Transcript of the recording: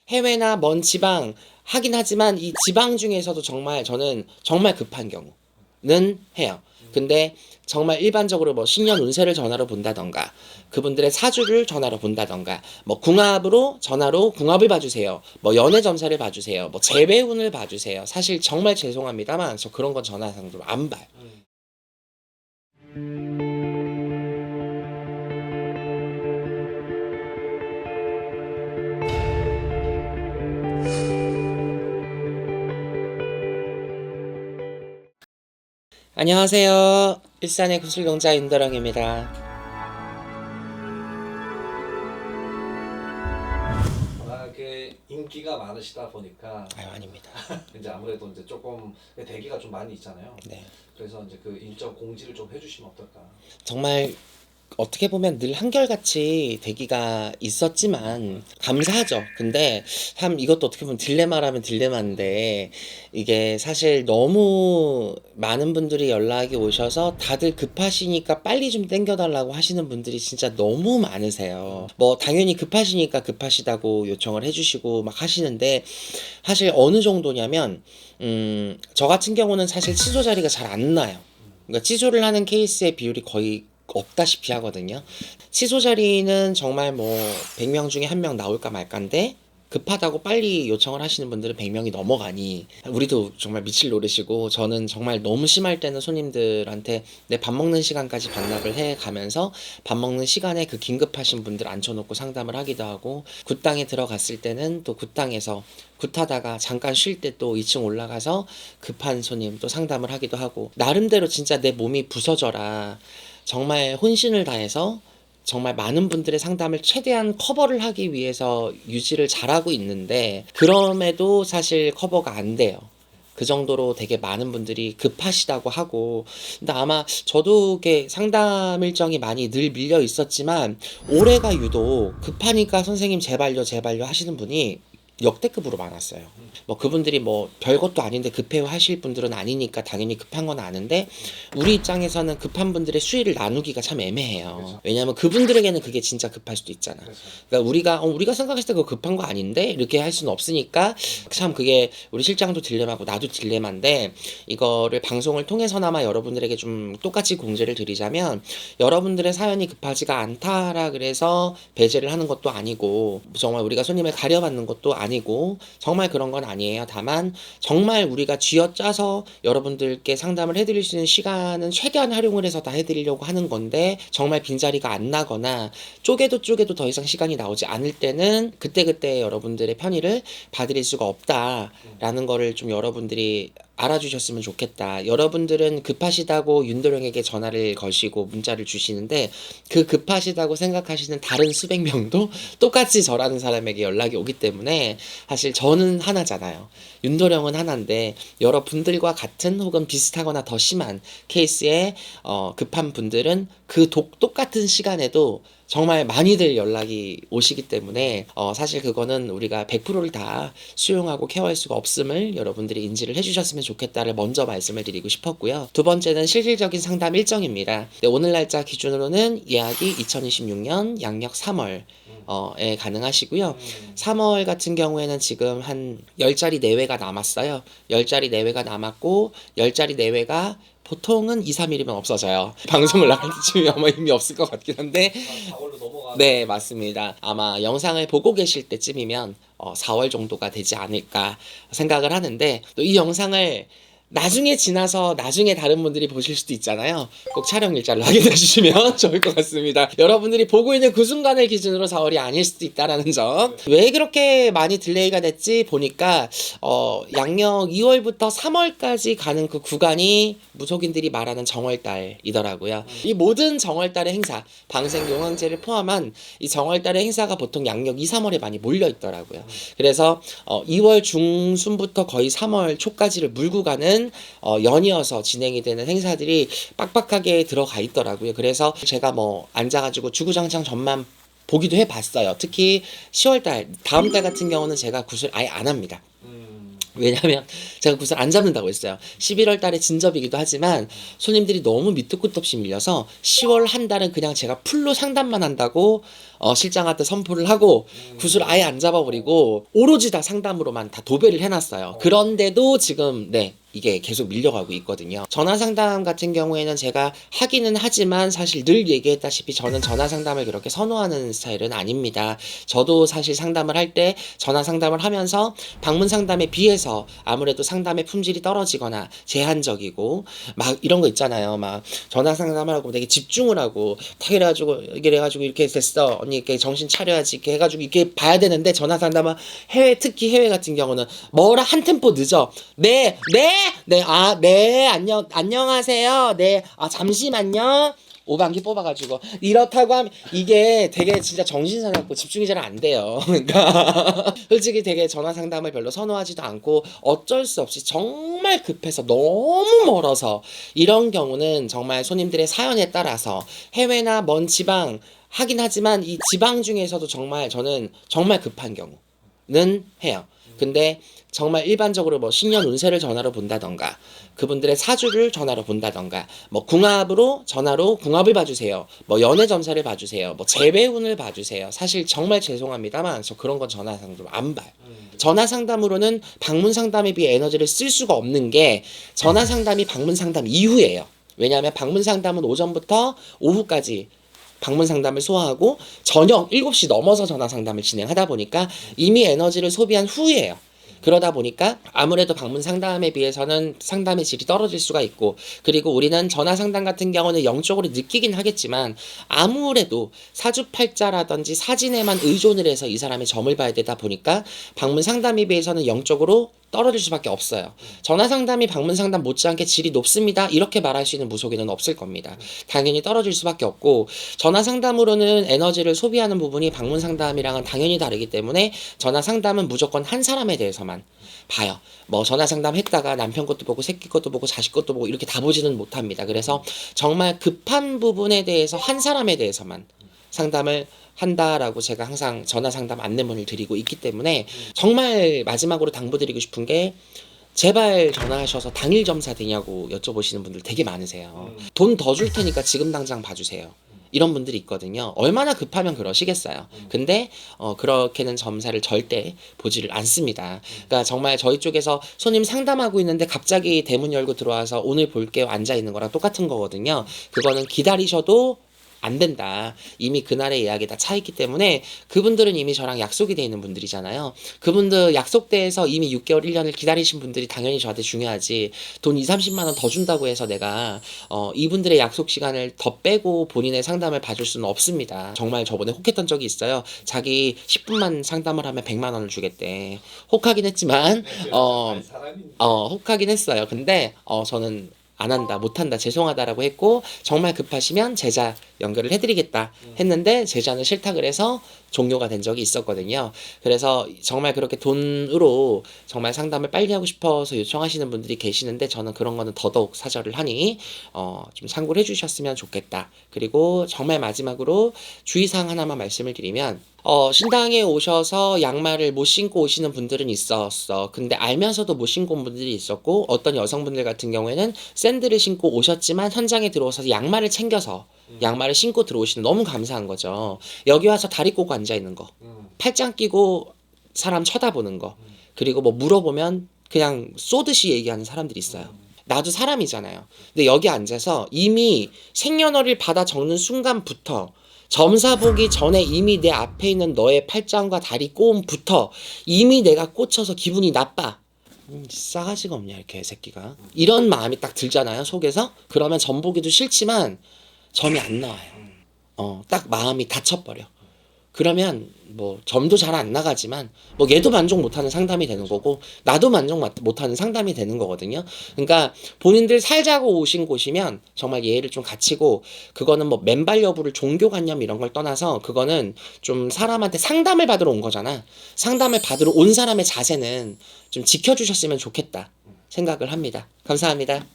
해외나 먼 지방 하긴 하지만 이 지방 중에서도 정말 저는 정말 급한 경우는 해요. 근데 정말 일반적으로 뭐 신년 운세를 전화로 본다던가 그분들의 사주를 전화로 본다던가 뭐 궁합으로 전화로 궁합을 봐주세요. 뭐 연애 점사를 봐주세요. 뭐 재배운을 봐주세요. 사실 정말 죄송합니다만 저 그런 건 전화상으로 안 봐요. 안녕하세요. 일산의 구슬공자 윤도령입니다. 워낙에 인기가 많으시다 보니까 아유, 아닙니다. 이제 아무래도 이제 조금 대기가 좀 많이 있잖아요. 네. 그래서 이제 그 일정 공지를 좀 해주시면 어떨까? 정말 어떻게 보면 늘 한결같이 대기가 있었지만 감사하죠. 근데 참 이것도 어떻게 보면 딜레마라면 딜레마인데 이게 사실 너무 많은 분들이 연락이 오셔서 다들 급하시니까 빨리 좀 땡겨달라고 하시는 분들이 진짜 너무 많으세요. 뭐 당연히 급하시니까 급하시다고 요청을 해주시고 막 하시는데 사실 어느 정도냐면 저 같은 경우는 사실 취소 자리가 잘 안 나요. 그러니까 취소를 하는 케이스의 비율이 거의 없다시피 하거든요. 취소 자리는 정말 뭐 100명 중에 한 명 나올까 말까인데 급하다고 빨리 요청을 하시는 분들은 100명이 넘어가니 우리도 정말 미칠 노릇이고 저는 정말 너무 심할 때는 손님들한테 내 밥 먹는 시간까지 반납을 해 가면서 밥 먹는 시간에 그 긴급하신 분들 앉혀놓고 상담을 하기도 하고 굿당에 들어갔을 때는 또 굿당에서 굿하다가 잠깐 쉴 때 또 2층 올라가서 급한 손님 또 상담을 하기도 하고 나름대로 진짜 내 몸이 부서져라 정말 혼신을 다해서 정말 많은 분들의 상담을 최대한 커버를 하기 위해서 유지를 잘하고 있는데 그럼에도 사실 커버가 안 돼요. 그 정도로 되게 많은 분들이 급하시다고 하고 근데 아마 저도 이렇게 상담 일정이 많이 늘 밀려 있었지만 올해가 유독 급하니까 선생님 제발요 제발요 하시는 분이 역대급으로 많았어요. 뭐 그분들이 뭐 별것도 아닌데 급해요 하실 분들은 아니니까 당연히 급한 건 아는데 우리 입장에서는 급한 분들의 수위를 나누기가 참 애매해요. 그렇죠. 왜냐하면 그분들에게는 그게 진짜 급할 수도 있잖아. 그래서 그러니까 우리가 생각했을 때 그거 급한 거 아닌데 이렇게 할 수는 없으니까 참 그게 우리 실장도 딜레마고 나도 딜레마인데 이거를 방송을 통해서나마 여러분들에게 좀 똑같이 공지를 드리자면 여러분들의 사연이 급하지가 않다라 그래서 배제를 하는 것도 아니고 정말 우리가 손님을 가려받는 것도 아니고 정말 그런 건 아니에요. 다만 정말 우리가 쥐어짜서 여러분들께 상담을 해드릴 수 있는 시간은 최대한 활용을 해서 다 해드리려고 하는 건데 정말 빈자리가 안 나거나 쪼개도 더 이상 시간이 나오지 않을 때는 그때그때 여러분들의 편의를 봐드릴 수가 없다라는 거를 좀 여러분들이 알아주셨으면 좋겠다. 여러분들은 급하시다고 윤도령에게 전화를 거시고 문자를 주시는데 그 급하시다고 생각하시는 다른 수백 명도 똑같이 저라는 사람에게 연락이 오기 때문에 사실 저는 하나잖아요. 윤도령은 하나인데 여러분들과 같은 혹은 비슷하거나 더 심한 케이스에 급한 분들은 그 똑같은 시간에도 정말 많이들 연락이 오시기 때문에 사실 그거는 우리가 100%를 다 수용하고 케어할 수가 없음을 여러분들이 인지를 해주셨으면 좋겠다를 먼저 말씀을 드리고 싶었고요. 두 번째는 실질적인 상담 일정입니다. 네, 오늘 날짜 기준으로는 예약이 2026년 양력 3월 에 가능하시고요. 3월 같은 경우에는 지금 한 10자리 내외가 남았어요. 10자리 내외가 남았고 10자리 내외가 보통은 2, 3일이면 없어져요. 방송을 나갈 때쯤이 아마 이미 없을 것 같긴 한데 4월로 넘어가는. 네, 맞습니다. 아마 영상을 보고 계실 때쯤이면 4월 정도가 되지 않을까 생각을 하는데 또 이 영상을 나중에 지나서 나중에 다른 분들이 보실 수도 있잖아요. 꼭 촬영 일자를 확인해 주시면 좋을 것 같습니다. 여러분들이 보고 있는 그 순간을 기준으로 4월이 아닐 수도 있다라는 점. 왜 그렇게 많이 딜레이가 됐지 보니까 양력 2월부터 3월까지 가는 그 구간이 무속인들이 말하는 정월달이더라고요. 이 모든 정월달의 행사, 방생 용왕제를 포함한 이 정월달의 행사가 보통 양력 2, 3월에 많이 몰려 있더라고요. 그래서 2월 중순부터 거의 3월 초까지를 물고 가는 연이어서 진행이 되는 행사들이 빡빡하게 들어가 있더라고요. 그래서 제가 뭐 앉아가지고 주구장창 전만 보기도 해봤어요. 특히 10월달 다음 달 같은 경우는 제가 굿을 아예 안 합니다. 왜냐면 제가 굿을 안 잡는다고 했어요. 11월 달에 진접이기도 하지만 손님들이 너무 밑도 끝도 없이 밀려서 10월 한 달은 그냥 제가 풀로 상담만 한다고 실장한테 선포를 하고 구슬 아예 안 잡아버리고 오로지 다 상담으로만 다 도배를 해놨어요. 그런데도 지금 이게 계속 밀려가고 있거든요. 전화상담 같은 경우에는 제가 하기는 하지만 사실 늘 얘기했다시피 저는 전화상담을 그렇게 선호하는 스타일은 아닙니다. 저도 사실 상담을 할 때 전화상담을 하면서 방문상담에 비해서 아무래도 상담의 품질이 떨어지거나 제한적이고 막 이런 거 있잖아요. 막 전화상담을 하고 되게 집중을 하고 탁 이래가지고 이렇게 됐어 언니 이렇게 정신 차려야지 이렇게 해가지고 이렇게 봐야 되는데 전화상담은 특히 해외 같은 경우는 뭐라 한 템포 늦어. 안녕하세요. 잠시만요. 오방기 뽑아가지고 이렇다고 하면 이게 되게 진짜 정신 사납고 집중이 잘 안 돼요. 그러니까 솔직히 되게 전화 상담을 별로 선호하지도 않고 어쩔 수 없이 정말 급해서 너무 멀어서 이런 경우는 정말 손님들의 사연에 따라서 해외나 먼 지방 하긴 하지만 이 지방 중에서도 정말 저는 정말 급한 경우는 해요. 근데 정말 일반적으로 뭐 신년 운세를 전화로 본다던가 그분들의 사주를 전화로 본다던가 뭐 궁합으로 전화로 궁합을 봐주세요. 뭐 연애 점사를 봐주세요. 뭐 재배운을 봐주세요. 사실 정말 죄송합니다만 저 그런 건 전화 상담 안 봐요. 전화 상담으로는 방문 상담에 비해 에너지를 쓸 수가 없는 게 전화 상담이 방문 상담 이후예요. 왜냐하면 방문 상담은 오전부터 오후까지 방문 상담을 소화하고 저녁 7시 넘어서 전화 상담을 진행하다 보니까 이미 에너지를 소비한 후예요. 그러다 보니까 아무래도 방문 상담에 비해서는 상담의 질이 떨어질 수가 있고 그리고 우리는 전화 상담 같은 경우는 영적으로 느끼긴 하겠지만 아무래도 사주팔자라든지 사진에만 의존을 해서 이 사람의 점을 봐야 되다 보니까 방문 상담에 비해서는 영적으로 떨어질 수밖에 없어요. 전화 상담이 방문 상담 못지않게 질이 높습니다. 이렇게 말할 수 있는 무속인은 없을 겁니다. 당연히 떨어질 수밖에 없고 전화 상담으로는 에너지를 소비하는 부분이 방문 상담이랑은 당연히 다르기 때문에 전화 상담은 무조건 한 사람에 대해서만 봐요. 뭐 전화 상담했다가 남편 것도 보고 새끼 것도 보고 자식 것도 보고 이렇게 다 보지는 못합니다. 그래서 정말 급한 부분에 대해서 한 사람에 대해서만 상담을 한다라고 제가 항상 전화 상담 안내문을 드리고 있기 때문에 정말 마지막으로 당부드리고 싶은 게 제발 전화하셔서 당일 점사 되냐고 여쭤보시는 분들 되게 많으세요. 돈 더 줄 테니까 지금 당장 봐주세요. 이런 분들이 있거든요. 얼마나 급하면 그러시겠어요. 근데 그렇게는 점사를 절대 보지를 않습니다. 그러니까 정말 저희 쪽에서 손님 상담하고 있는데 갑자기 대문 열고 들어와서 오늘 볼게요 앉아 있는 거랑 똑같은 거거든요. 그거는 기다리셔도 안 된다. 이미 그날의 예약이 다 차 있기 때문에 그분들은 이미 저랑 약속이 돼 있는 분들이잖아요. 그분들 약속대에서 이미 6개월, 1년을 기다리신 분들이 당연히 저한테 중요하지. 돈 2, 30만 원 더 준다고 해서 내가 이분들의 약속 시간을 더 빼고 본인의 상담을 봐줄 수는 없습니다. 정말 저번에 혹했던 적이 있어요. 자기 10분만 상담을 하면 100만 원을 주겠대. 혹하긴 했지만 혹하긴 했어요. 근데 저는 안 한다, 못 한다, 죄송하다라고 했고 정말 급하시면 제자 연결을 해드리겠다 했는데 제자는 싫다 그래서 종료가 된 적이 있었거든요. 그래서 정말 그렇게 돈으로 정말 상담을 빨리 하고 싶어서 요청하시는 분들이 계시는데 저는 그런 거는 더더욱 사절을 하니 좀 참고를 해주셨으면 좋겠다. 그리고 정말 마지막으로 주의사항 하나만 말씀을 드리면 신당에 오셔서 양말을 못 신고 오시는 분들은 있었어. 근데 알면서도 못 신고 온 분들이 있었고 어떤 여성분들 같은 경우에는 샌들을 신고 오셨지만 현장에 들어오셔서 양말을 챙겨서 양말을 신고 들어오시는 너무 감사한 거죠. 여기 와서 다리 꼬고 앉아 있는 거, 팔짱 끼고 사람 쳐다보는 거, 그리고 뭐 물어보면 그냥 쏘듯이 얘기하는 사람들이 있어요. 나도 사람이잖아요. 근데 여기 앉아서 이미 생년월일 받아 적는 순간부터 점사 보기 전에 이미 내 앞에 있는 너의 팔짱과 다리 꼬음부터 이미 내가 꽂혀서 기분이 나빠. 싸가지가 없냐 이렇게 새끼가. 이런 마음이 딱 들잖아요 속에서. 그러면 점 보기도 싫지만 점이 안 나와요. 딱 마음이 닫혀버려. 그러면 뭐 점도 잘 안 나가지만 뭐 얘도 만족 못하는 상담이 되는 거고 나도 만족 못하는 상담이 되는 거거든요. 그러니까 본인들 살자고 오신 곳이면 정말 예의를 좀 갖추고 그거는 뭐 맨발 여부를 종교관념 이런 걸 떠나서 그거는 좀 사람한테 상담을 받으러 온 거잖아. 상담을 받으러 온 사람의 자세는 좀 지켜주셨으면 좋겠다 생각을 합니다. 감사합니다.